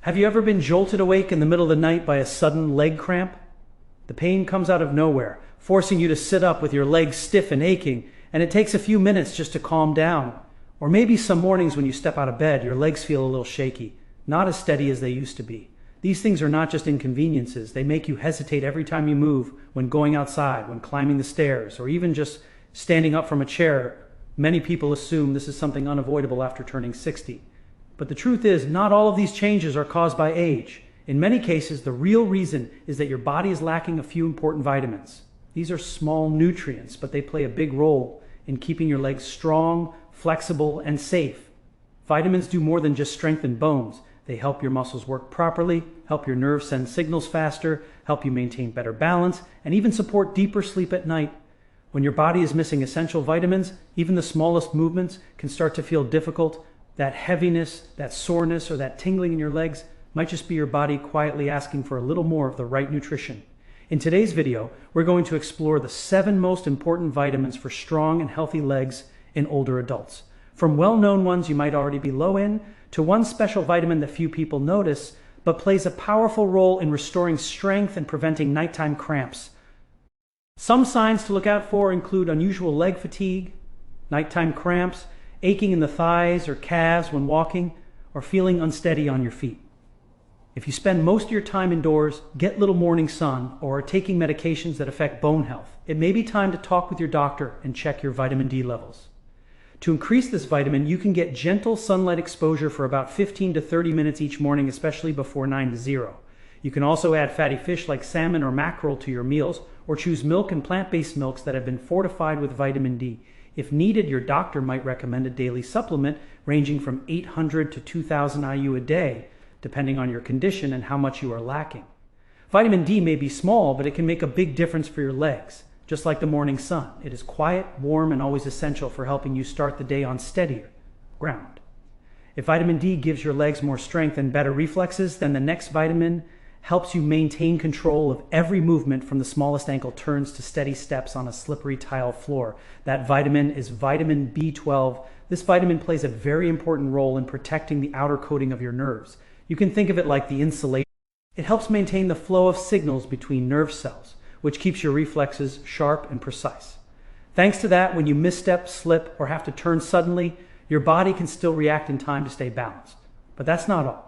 Have you ever been jolted awake in the middle of the night by a sudden leg cramp? The pain comes out of nowhere, forcing you to sit up with your legs stiff and aching, and it takes a few minutes just to calm down. Or maybe some mornings when you step out of bed, your legs feel a little shaky, not as steady as they used to be. These things are not just inconveniences. They make you hesitate every time you move, when going outside, when climbing the stairs, or even just standing up from a chair. Many people assume this is something unavoidable after turning 60. But the truth is, not all of these changes are caused by age. In many cases, the real reason is that your body is lacking a few important vitamins. These are small nutrients, but they play a big role in keeping your legs strong, flexible, and safe. Vitamins do more than just strengthen bones. They help your muscles work properly, help your nerves send signals faster, help you maintain better balance, and even support deeper sleep at night. When your body is missing essential vitamins, even the smallest movements can start to feel difficult. That heaviness, that soreness, or that tingling in your legs might just be your body quietly asking for a little more of the right nutrition. In today's video, we're going to explore the 7 most important vitamins for strong and healthy legs in older adults. From well-known ones you might already be low in, to one special vitamin that few people notice, but plays a powerful role in restoring strength and preventing nighttime cramps. Some signs to look out for include unusual leg fatigue, nighttime cramps, aching in the thighs or calves when walking, or feeling unsteady on your feet. If you spend most of your time indoors, get little morning sun, or are taking medications that affect bone health, it may be time to talk with your doctor and check your vitamin D levels. To increase this vitamin, you can get gentle sunlight exposure for about 15 to 30 minutes each morning, especially before 9 to 0. You can also add fatty fish like salmon or mackerel to your meals, or choose milk and plant-based milks that have been fortified with vitamin D. If needed, your doctor might recommend a daily supplement ranging from 800 to 2,000 IU a day, depending on your condition and how much you are lacking. Vitamin D may be small, but it can make a big difference for your legs. Just like the morning sun, it is quiet, warm, and always essential for helping you start the day on steadier ground. If vitamin D gives your legs more strength and better reflexes, then the next vitamin helps you maintain control of every movement from the smallest ankle turns to steady steps on a slippery tile floor. That vitamin is vitamin B12. This vitamin plays a very important role in protecting the outer coating of your nerves. You can think of it like the insulation. It helps maintain the flow of signals between nerve cells, which keeps your reflexes sharp and precise. Thanks to that, when you misstep, slip, or have to turn suddenly, your body can still react in time to stay balanced. But that's not all.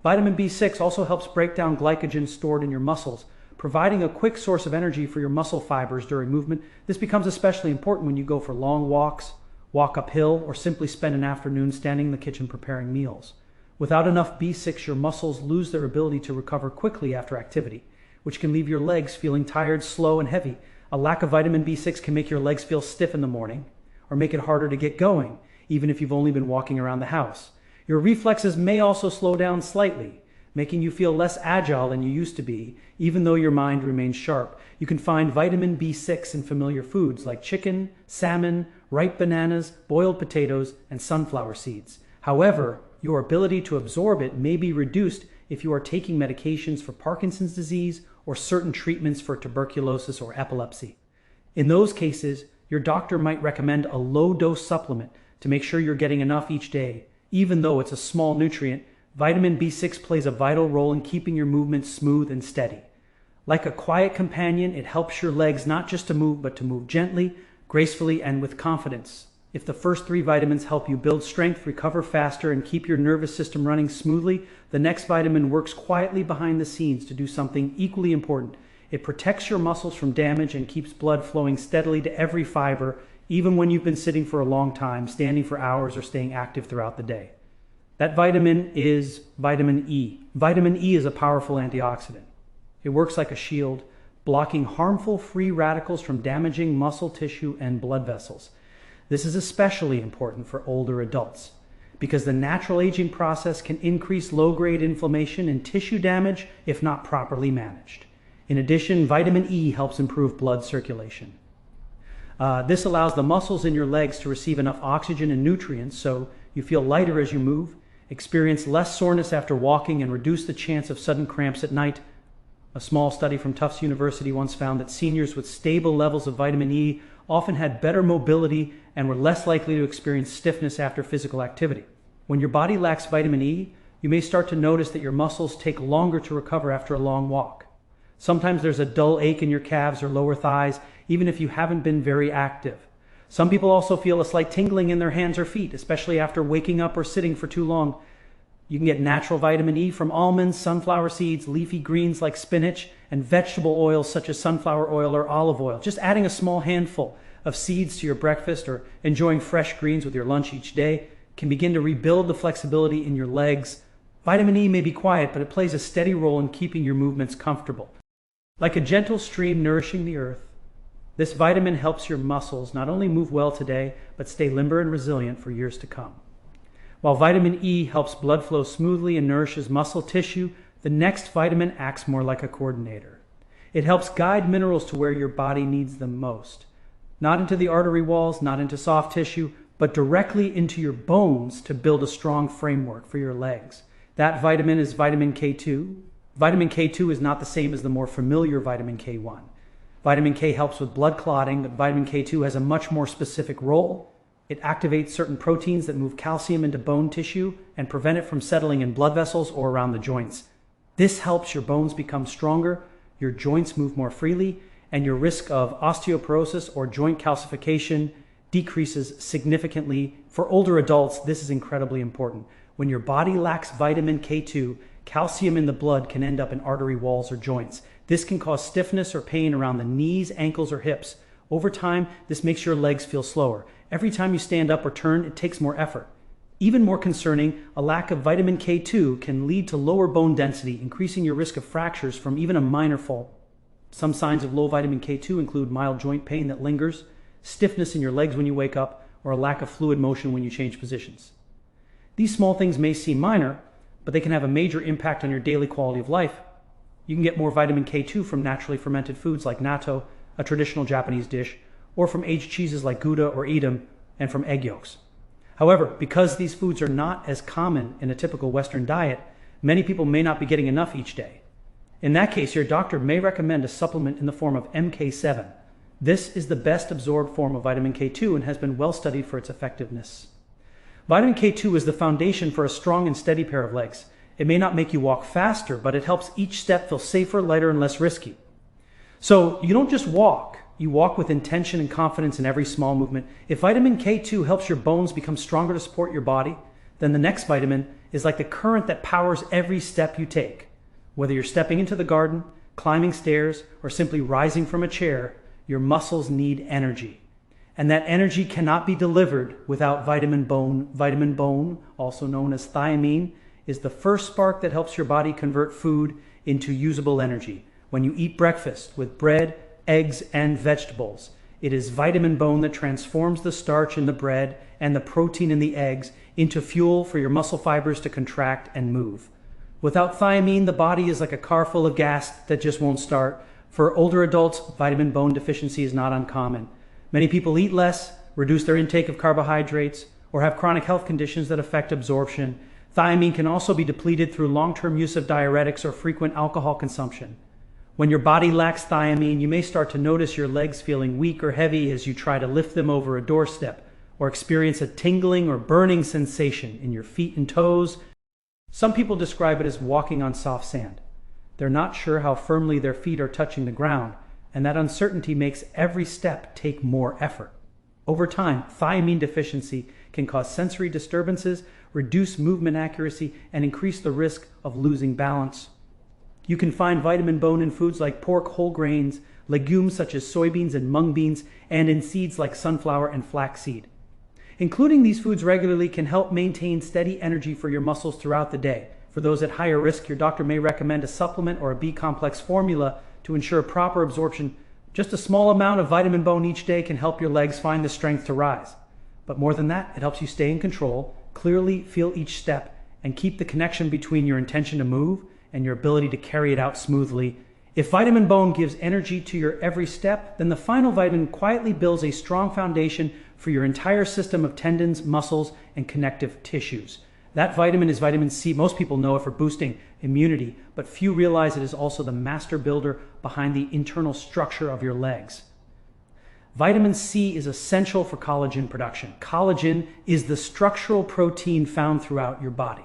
Vitamin B6 also helps break down glycogen stored in your muscles, providing a quick source of energy for your muscle fibers during movement. This becomes especially important when you go for long walks, walk uphill, or simply spend an afternoon standing in the kitchen preparing meals. Without enough B6, your muscles lose their ability to recover quickly after activity, which can leave your legs feeling tired, slow, and heavy. A lack of vitamin B6 can make your legs feel stiff in the morning, or make it harder to get going, even if you've only been walking around the house. Your reflexes may also slow down slightly, making you feel less agile than you used to be, even though your mind remains sharp. You can find vitamin B6 in familiar foods like chicken, salmon, ripe bananas, boiled potatoes, and sunflower seeds. However, your ability to absorb it may be reduced if you are taking medications for Parkinson's disease or certain treatments for tuberculosis or epilepsy. In those cases, your doctor might recommend a low-dose supplement to make sure you're getting enough each day. Even though it's a small nutrient, vitamin B6 plays a vital role in keeping your movements smooth and steady. Like a quiet companion, it helps your legs not just to move, but to move gently, gracefully, and with confidence. If the first 3 vitamins help you build strength, recover faster, and keep your nervous system running smoothly, the next vitamin works quietly behind the scenes to do something equally important. It protects your muscles from damage and keeps blood flowing steadily to every fiber, even when you've been sitting for a long time, standing for hours, or staying active throughout the day. That vitamin is vitamin E. Vitamin E is a powerful antioxidant. It works like a shield, blocking harmful free radicals from damaging muscle tissue and blood vessels. This is especially important for older adults because the natural aging process can increase low-grade inflammation and tissue damage if not properly managed. In addition, vitamin E helps improve blood circulation. This allows the muscles in your legs to receive enough oxygen and nutrients so you feel lighter as you move, experience less soreness after walking, and reduce the chance of sudden cramps at night. A small study from Tufts University once found that seniors with stable levels of vitamin E often had better mobility and were less likely to experience stiffness after physical activity. When your body lacks vitamin E, you may start to notice that your muscles take longer to recover after a long walk. Sometimes there's a dull ache in your calves or lower thighs, even if you haven't been very active. Some people also feel a slight tingling in their hands or feet, especially after waking up or sitting for too long. You can get natural vitamin E from almonds, sunflower seeds, leafy greens like spinach, and vegetable oils such as sunflower oil or olive oil. Just adding a small handful of seeds to your breakfast or enjoying fresh greens with your lunch each day can begin to rebuild the flexibility in your legs. Vitamin E may be quiet, but it plays a steady role in keeping your movements comfortable. Like a gentle stream nourishing the earth, this vitamin helps your muscles not only move well today, but stay limber and resilient for years to come. While vitamin E helps blood flow smoothly and nourishes muscle tissue, the next vitamin acts more like a coordinator. It helps guide minerals to where your body needs them most. Not into the artery walls, not into soft tissue, but directly into your bones to build a strong framework for your legs. That vitamin is vitamin K2. Vitamin K2 is not the same as the more familiar vitamin K1. Vitamin K helps with blood clotting, but vitamin K2 has a much more specific role. It activates certain proteins that move calcium into bone tissue and prevent it from settling in blood vessels or around the joints. This helps your bones become stronger, your joints move more freely, and your risk of osteoporosis or joint calcification decreases significantly. For older adults, this is incredibly important. When your body lacks vitamin K2, calcium in the blood can end up in artery walls or joints. This can cause stiffness or pain around the knees, ankles, or hips. Over time, this makes your legs feel slower. Every time you stand up or turn, it takes more effort. Even more concerning, a lack of vitamin K2 can lead to lower bone density, increasing your risk of fractures from even a minor fall. Some signs of low vitamin K2 include mild joint pain that lingers, stiffness in your legs when you wake up, or a lack of fluid motion when you change positions. These small things may seem minor, but they can have a major impact on your daily quality of life. You can get more vitamin K2 from naturally fermented foods like natto, a traditional Japanese dish, or from aged cheeses like Gouda or Edam, and from egg yolks. However, because these foods are not as common in a typical Western diet, many people may not be getting enough each day. In that case, your doctor may recommend a supplement in the form of MK7. This is the best absorbed form of vitamin K2 and has been well studied for its effectiveness. Vitamin K2 is the foundation for a strong and steady pair of legs. It may not make you walk faster, but it helps each step feel safer, lighter, and less risky. So you don't just walk, you walk with intention and confidence in every small movement. If vitamin K2 helps your bones become stronger to support your body, then the next vitamin is like the current that powers every step you take. Whether you're stepping into the garden, climbing stairs, or simply rising from a chair, your muscles need energy. And that energy cannot be delivered without vitamin bone. Vitamin bone, also known as thiamine, is the first spark that helps your body convert food into usable energy. When you eat breakfast with bread, eggs, and vegetables, it is vitamin bone that transforms the starch in the bread and the protein in the eggs into fuel for your muscle fibers to contract and move. Without thiamine, the body is like a car full of gas that just won't start. For older adults, vitamin bone deficiency is not uncommon. Many people eat less, reduce their intake of carbohydrates, or have chronic health conditions that affect absorption. Thiamine can also be depleted through long-term use of diuretics or frequent alcohol consumption. When your body lacks thiamine, you may start to notice your legs feeling weak or heavy as you try to lift them over a doorstep, or experience a tingling or burning sensation in your feet and toes. Some people describe it as walking on soft sand. They're not sure how firmly their feet are touching the ground, and that uncertainty makes every step take more effort. Over time, thiamine deficiency can cause sensory disturbances, reduce movement accuracy, and increase the risk of losing balance. You can find vitamin bone in foods like pork, whole grains, legumes such as soybeans and mung beans, and in seeds like sunflower and flaxseed. Including these foods regularly can help maintain steady energy for your muscles throughout the day. For those at higher risk, your doctor may recommend a supplement or a B-complex formula to ensure proper absorption. Just a small amount of vitamin bone each day can help your legs find the strength to rise. But more than that, it helps you stay in control, clearly feel each step, and keep the connection between your intention to move and your ability to carry it out smoothly. If vitamin bone gives energy to your every step, then the final vitamin quietly builds a strong foundation for your entire system of tendons, muscles, and connective tissues. That vitamin is vitamin C. Most people know it for boosting immunity, but few realize it is also the master builder behind the internal structure of your legs. Vitamin C is essential for collagen production. Collagen is the structural protein found throughout your body.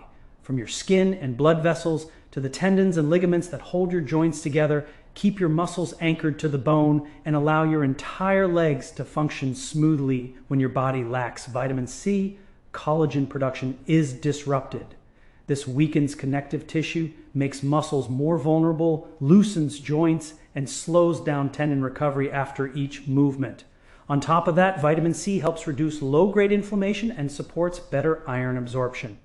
from your skin and blood vessels to the tendons and ligaments that hold your joints together, keep your muscles anchored to the bone, and allow your entire legs to function smoothly when your body lacks vitamin C. Collagen production is disrupted. This weakens connective tissue, makes muscles more vulnerable, loosens joints, and slows down tendon recovery after each movement. On top of that, vitamin C helps reduce low-grade inflammation and supports better iron absorption.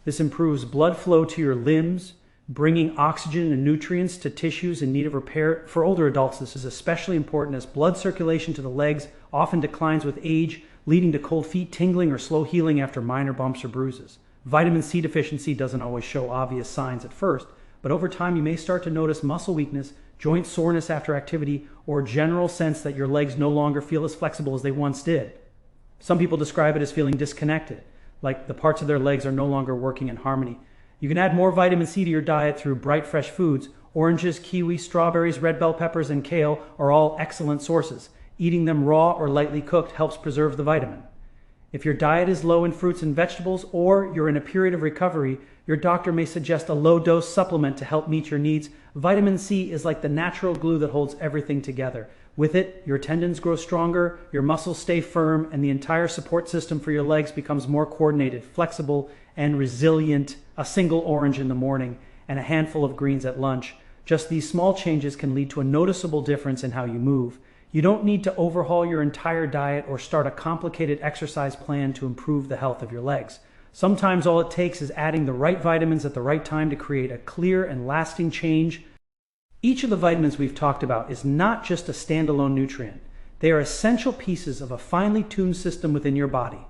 This improves blood flow to your limbs, bringing oxygen and nutrients to tissues in need of repair. For older adults, this is especially important as blood circulation to the legs often declines with age, leading to cold feet, tingling, or slow healing after minor bumps or bruises. Vitamin C deficiency doesn't always show obvious signs at first, but over time you may start to notice muscle weakness, joint soreness after activity, or a general sense that your legs no longer feel as flexible as they once did. Some people describe it as feeling disconnected, like the parts of their legs are no longer working in harmony. You can add more vitamin C to your diet through bright, fresh foods. Oranges, kiwi, strawberries, red bell peppers, and kale are all excellent sources. Eating them raw or lightly cooked helps preserve the vitamin. If your diet is low in fruits and vegetables, or you're in a period of recovery, your doctor may suggest a low-dose supplement to help meet your needs. Vitamin C is like the natural glue that holds everything together. With it, your tendons grow stronger, your muscles stay firm, and the entire support system for your legs becomes more coordinated, flexible, and resilient. A single orange in the morning and a handful of greens at lunch. Just these small changes can lead to a noticeable difference in how you move. You don't need to overhaul your entire diet or start a complicated exercise plan to improve the health of your legs. Sometimes all it takes is adding the right vitamins at the right time to create a clear and lasting change. Each of the vitamins we've talked about is not just a standalone nutrient. They are essential pieces of a finely tuned system within your body.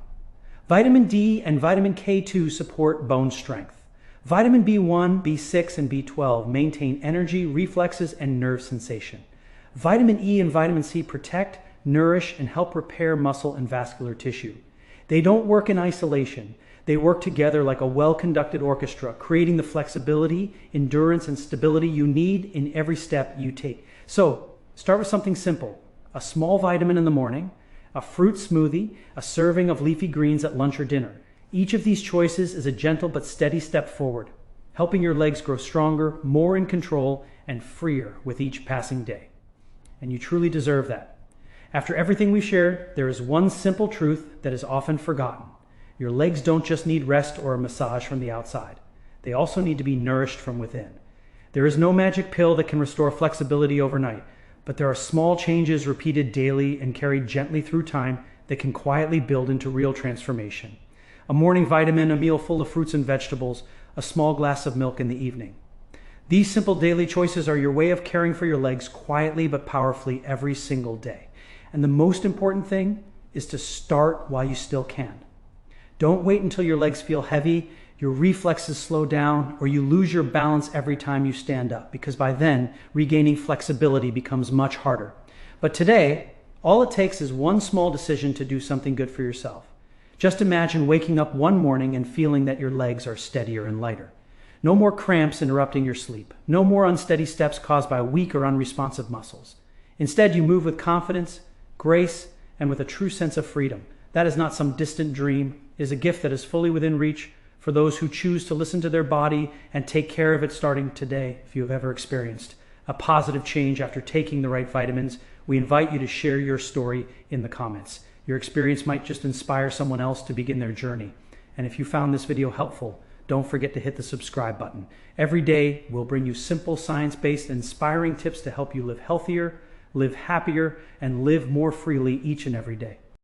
Vitamin D and vitamin K2 support bone strength. Vitamin B1, B6, and B12 maintain energy, reflexes, and nerve sensation. Vitamin E and vitamin C protect, nourish, and help repair muscle and vascular tissue. They don't work in isolation. They work together like a well-conducted orchestra, creating the flexibility, endurance, and stability you need in every step you take. So, start with something simple. A small vitamin in the morning, a fruit smoothie, a serving of leafy greens at lunch or dinner. Each of these choices is a gentle but steady step forward, helping your legs grow stronger, more in control, and freer with each passing day. And you truly deserve that. After everything we've shared, there is one simple truth that is often forgotten. Your legs don't just need rest or a massage from the outside. They also need to be nourished from within. There is no magic pill that can restore flexibility overnight, but there are small changes repeated daily and carried gently through time that can quietly build into real transformation. A morning vitamin, a meal full of fruits and vegetables, a small glass of milk in the evening. These simple daily choices are your way of caring for your legs quietly but powerfully every single day. And the most important thing is to start while you still can. Don't wait until your legs feel heavy, your reflexes slow down, or you lose your balance every time you stand up, because by then, regaining flexibility becomes much harder. But today, all it takes is one small decision to do something good for yourself. Just imagine waking up one morning and feeling that your legs are steadier and lighter. No more cramps interrupting your sleep. No more unsteady steps caused by weak or unresponsive muscles. Instead, you move with confidence, grace, and with a true sense of freedom. That is not some distant dream. It is a gift that is fully within reach for those who choose to listen to their body and take care of it starting today. If you have ever experienced a positive change after taking the right vitamins, we invite you to share your story in the comments. Your experience might just inspire someone else to begin their journey. And if you found this video helpful, don't forget to hit the subscribe button. Every day, we'll bring you simple, science-based, inspiring tips to help you live healthier, live happier, and live more freely each and every day.